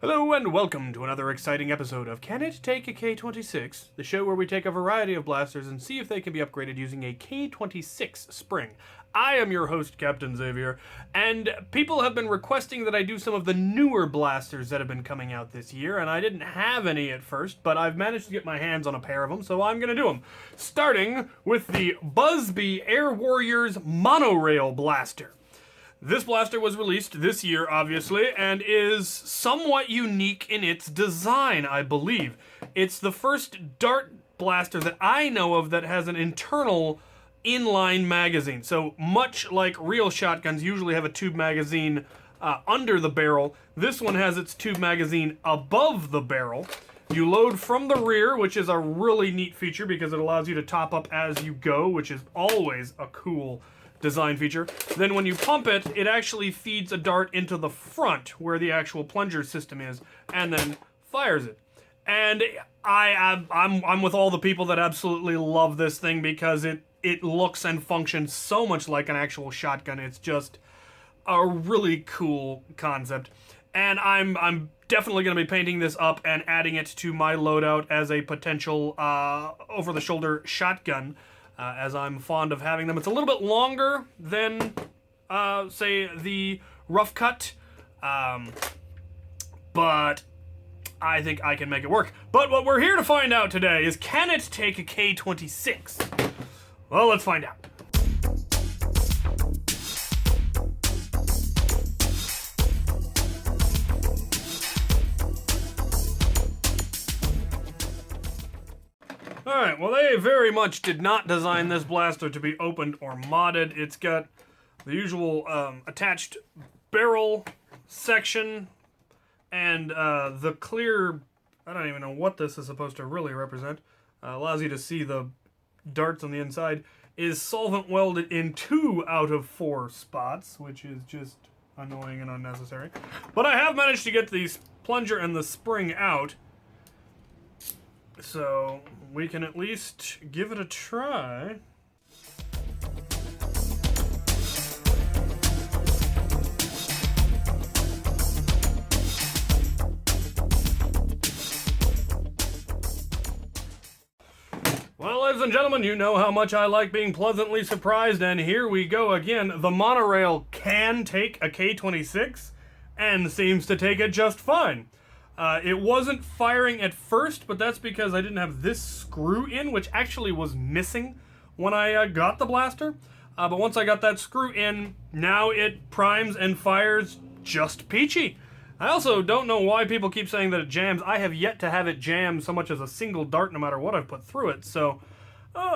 Hello and welcome to another exciting episode of Can It Take a K26, the show where we take a variety of blasters and see if they can be upgraded using a K26 spring. I am your host, Captain Xavier, and people have been requesting that I do some of the newer blasters that have been coming out this year, and I didn't have any at first, but I've managed to get my hands on a pair of them, so I'm going to do them. Starting with the Busbee Air Warriors Monorail Blaster. This blaster was released this year, obviously, and is somewhat unique in its design, I believe. It's the first dart blaster that I know of that has an internal inline magazine. So much like real shotguns usually have a tube magazine under the barrel, this one has its tube magazine above the barrel. You load from the rear, which is a really neat feature because it allows you to top up as you go, which is always a cool design feature. Then when you pump it, it actually feeds a dart into the front where the actual plunger system is, and then fires it. And I'm with all the people that absolutely love this thing because it looks and functions so much like an actual shotgun. It's just a really cool concept. And I'm definitely going to be painting this up and adding it to my loadout as a potential over-the-shoulder shotgun. As I'm fond of having them. It's a little bit longer than, say, the rough cut, but I think I can make it work. But what we're here to find out today is, can it take a K26? Well, let's find out. Alright, well they very much did not design this blaster to be opened or modded. It's got the usual attached barrel section and the clear, I don't even know what this is supposed to really represent, allows you to see the darts on the inside, is solvent welded in 2 out of 4 spots, which is just annoying and unnecessary. But I have managed to get the plunger and the spring out, so we can at least give it a try. Well, ladies and gentlemen, you know how much I like being pleasantly surprised, and here we go again. The Monorail can take a K26 and seems to take it just fine. It wasn't firing at first, but that's because I didn't have this screw in, which actually was missing when I got the blaster. But once I got that screw in, now it primes and fires just peachy. I also don't know why people keep saying that it jams. I have yet to have it jam so much as a single dart no matter what I've put through it, so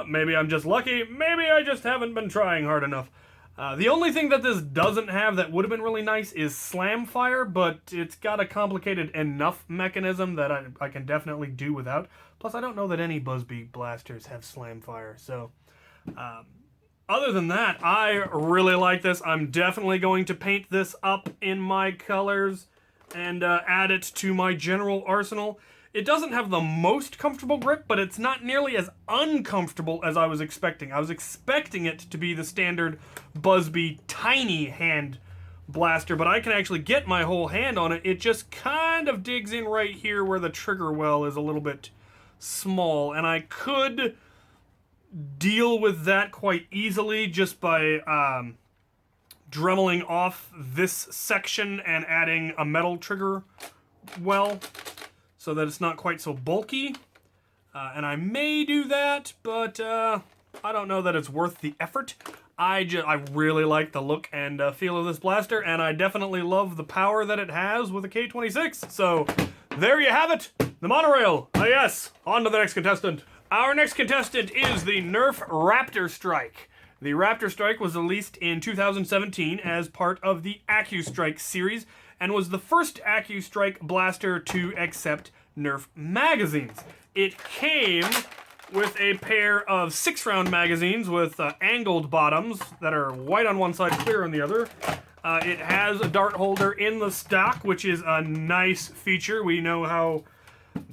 maybe I'm just lucky, maybe I just haven't been trying hard enough. The only thing that this doesn't have that would have been really nice is slam fire, but it's got a complicated enough mechanism that I can definitely do without. Plus, I don't know that any Busbee blasters have slam fire, so other than that, I really like this. I'm definitely going to paint this up in my colors and add it to my general arsenal. It doesn't have the most comfortable grip, but it's not nearly as uncomfortable as I was expecting. I was expecting it to be the standard Busbee tiny hand blaster, but I can actually get my whole hand on it. It just kind of digs in right here where the trigger well is a little bit small, and I could deal with that quite easily just by dremeling off this section and adding a metal trigger well, so that it's not quite so bulky. And I may do that, but I don't know that it's worth the effort. I really like the look and feel of this blaster, and I definitely love the power that it has with a K26. So there you have it, the Monorail. Yes, on to the next contestant. Our next contestant is the Nerf Raptorstrike. The Raptorstrike was released in 2017 as part of the AccuStrike series, and was the first AccuStrike blaster to accept Nerf magazines. It came with a pair of 6-round magazines with angled bottoms that are white on one side, clear on the other. It has a dart holder in the stock, which is a nice feature. We know how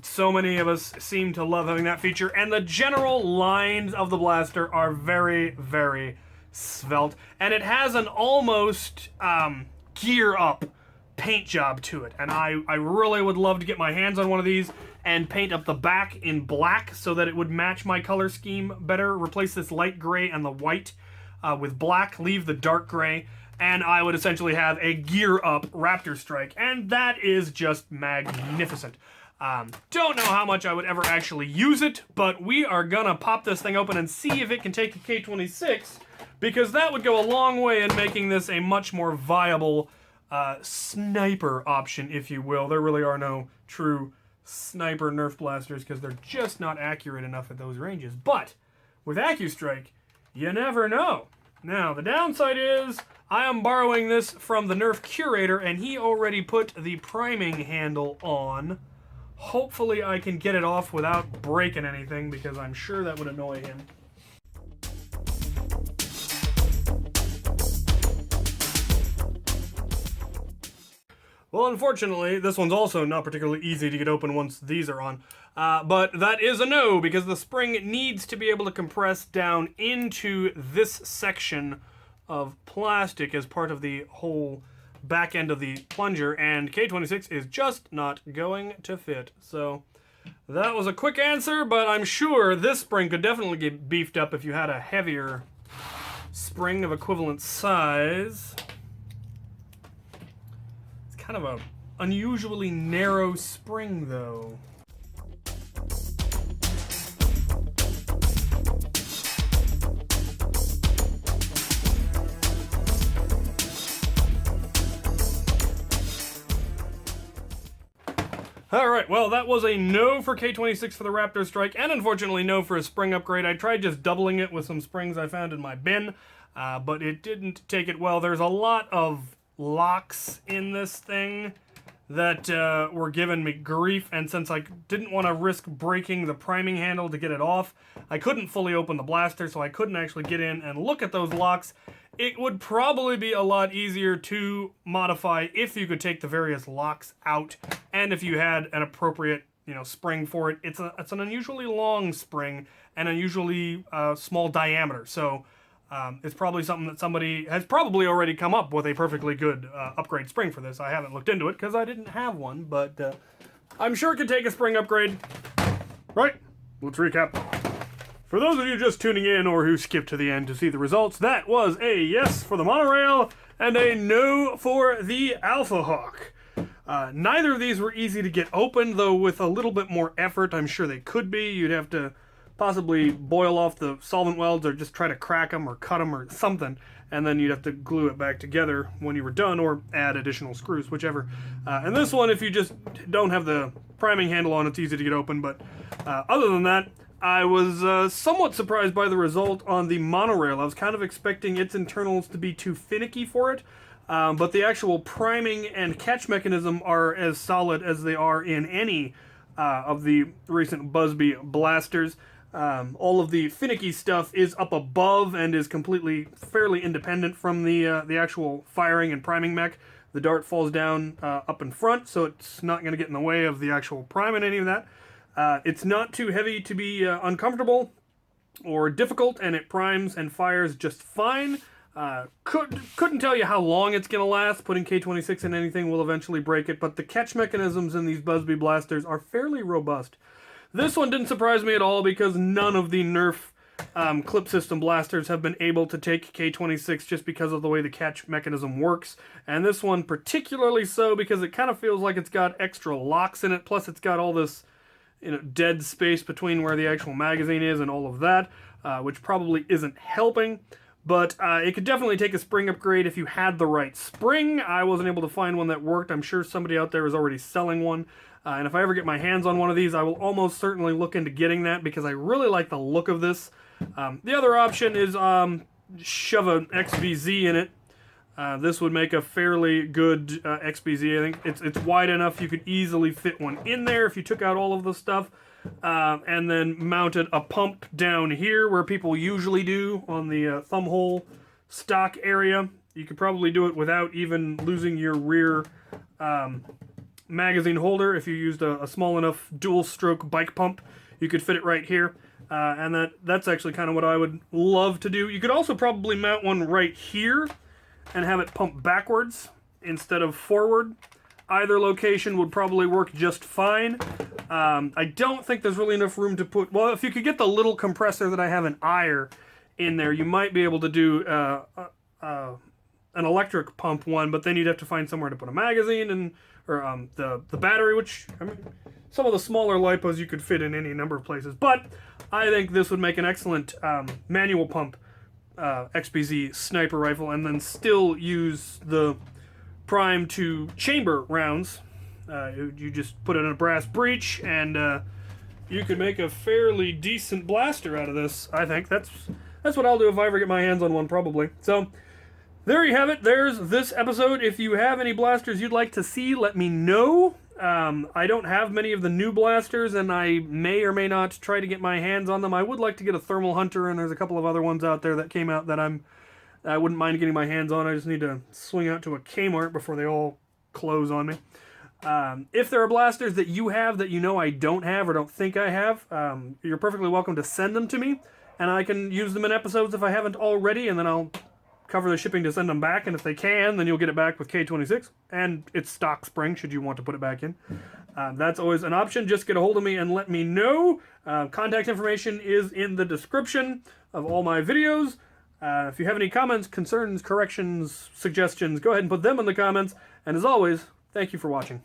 so many of us seem to love having that feature, and the general lines of the blaster are very, very svelte, and it has an almost gear up paint job to it. And I really would love to get my hands on one of these and paint up the back in black so that it would match my color scheme better. Replace this light gray and the white with black, leave the dark gray, and I would essentially have a gear-up Raptorstrike, and that is just magnificent. Don't know how much I would ever actually use it, but we are gonna pop this thing open and see if it can take a K26, because that would go a long way in making this a much more viable sniper option, if you will. There really are no true sniper Nerf blasters because they're just not accurate enough at those ranges. But with AccuStrike, you never know. Now, the downside is I am borrowing this from the Nerf Curator, and he already put the priming handle on. Hopefully I can get it off without breaking anything, because I'm sure that would annoy him. Well, unfortunately, this one's also not particularly easy to get open once these are on. But that is a no, because the spring needs to be able to compress down into this section of plastic as part of the whole back end of the plunger, and K26 is just not going to fit. So that was a quick answer, but I'm sure this spring could definitely get beefed up if you had a heavier spring of equivalent size. It's kind of a unusually narrow spring, though. Alright, well, that was a no for K26 for the Raptorstrike, and unfortunately no for a spring upgrade. I tried just doubling it with some springs I found in my bin, but it didn't take it well. There's a lot of locks in this thing that were giving me grief, and since I didn't want to risk breaking the priming handle to get it off, I couldn't fully open the blaster, so I couldn't actually get in and look at those locks. It would probably be a lot easier to modify if you could take the various locks out, and if you had an appropriate, spring for it. It's an unusually long spring and unusually small diameter, so it's probably something that somebody has probably already come up with a perfectly good upgrade spring for this. I haven't looked into it because I didn't have one, but I'm sure it could take a spring upgrade. Right, let's recap. For those of you just tuning in or who skipped to the end to see the results, that was a yes for the Monorail and a no for the Alphahawk. Neither of these were easy to get open, though with a little bit more effort I'm sure they could be. You'd have to possibly boil off the solvent welds or just try to crack them or cut them or something, and then you'd have to glue it back together when you were done or add additional screws, whichever. And this one, if you just don't have the priming handle on, it's easy to get open, but other than that, I was somewhat surprised by the result on the Monorail. I was kind of expecting its internals to be too finicky for it, but the actual priming and catch mechanism are as solid as they are in any of the recent Busbee blasters. All of the finicky stuff is up above and is completely fairly independent from the actual firing and priming mech. The dart falls down up in front, so it's not going to get in the way of the actual prime and any of that. It's not too heavy to be uncomfortable or difficult, and it primes and fires just fine. Couldn't tell you how long it's going to last. Putting K26 in anything will eventually break it, but the catch mechanisms in these Busbee blasters are fairly robust. This one didn't surprise me at all because none of the Nerf clip system blasters have been able to take K26 just because of the way the catch mechanism works. And this one particularly so because it kind of feels like it's got extra locks in it, plus it's got all this dead space between where the actual magazine is and all of that, which probably isn't helping. But it could definitely take a spring upgrade if you had the right spring. I wasn't able to find one that worked. I'm sure somebody out there is already selling one. And if I ever get my hands on one of these, I will almost certainly look into getting that because I really like the look of this. The other option is shove an XBZ in it. This would make a fairly good XBZ. I think it's wide enough you could easily fit one in there if you took out all of the stuff. And then mounted a pump down here where people usually do on the thumb hole stock area. You could probably do it without even losing your rear magazine holder. If you used a small enough dual stroke bike pump, you could fit it right here. And that's actually kind of what I would love to do. You could also probably mount one right here and have it pump backwards instead of forward. Either location would probably work just fine. I don't think there's really enough room to put... Well, if you could get the little compressor that I have an ire in there, you might be able to do an electric pump one, but then you'd have to find somewhere to put a magazine and or the battery, which, I mean, some of the smaller LiPos you could fit in any number of places. But I think this would make an excellent manual pump XBZ sniper rifle, and then still use the prime to chamber rounds. You just put it in a brass breech, and you could make a fairly decent blaster out of this. I think that's what I'll do if I ever get my hands on one, probably. So there you have it. There's this episode. If you have any blasters you'd like to see, let me know. I don't have many of the new blasters, and I may or may not try to get my hands on them. I would like to get a Thermal Hunter, and there's a couple of other ones out there that came out that I wouldn't mind getting my hands on. I just need to swing out to a Kmart before they all close on me. If there are blasters that you have that you know I don't have or don't think I have, you're perfectly welcome to send them to me, and I can use them in episodes if I haven't already, and then I'll cover the shipping to send them back, and if they can, then you'll get it back with K26, and it's stock spring should you want to put it back in. That's always an option. Just get a hold of me and let me know. Contact information is in the description of all my videos. If you have any comments, concerns, corrections, suggestions, go ahead and put them in the comments. And as always, thank you for watching.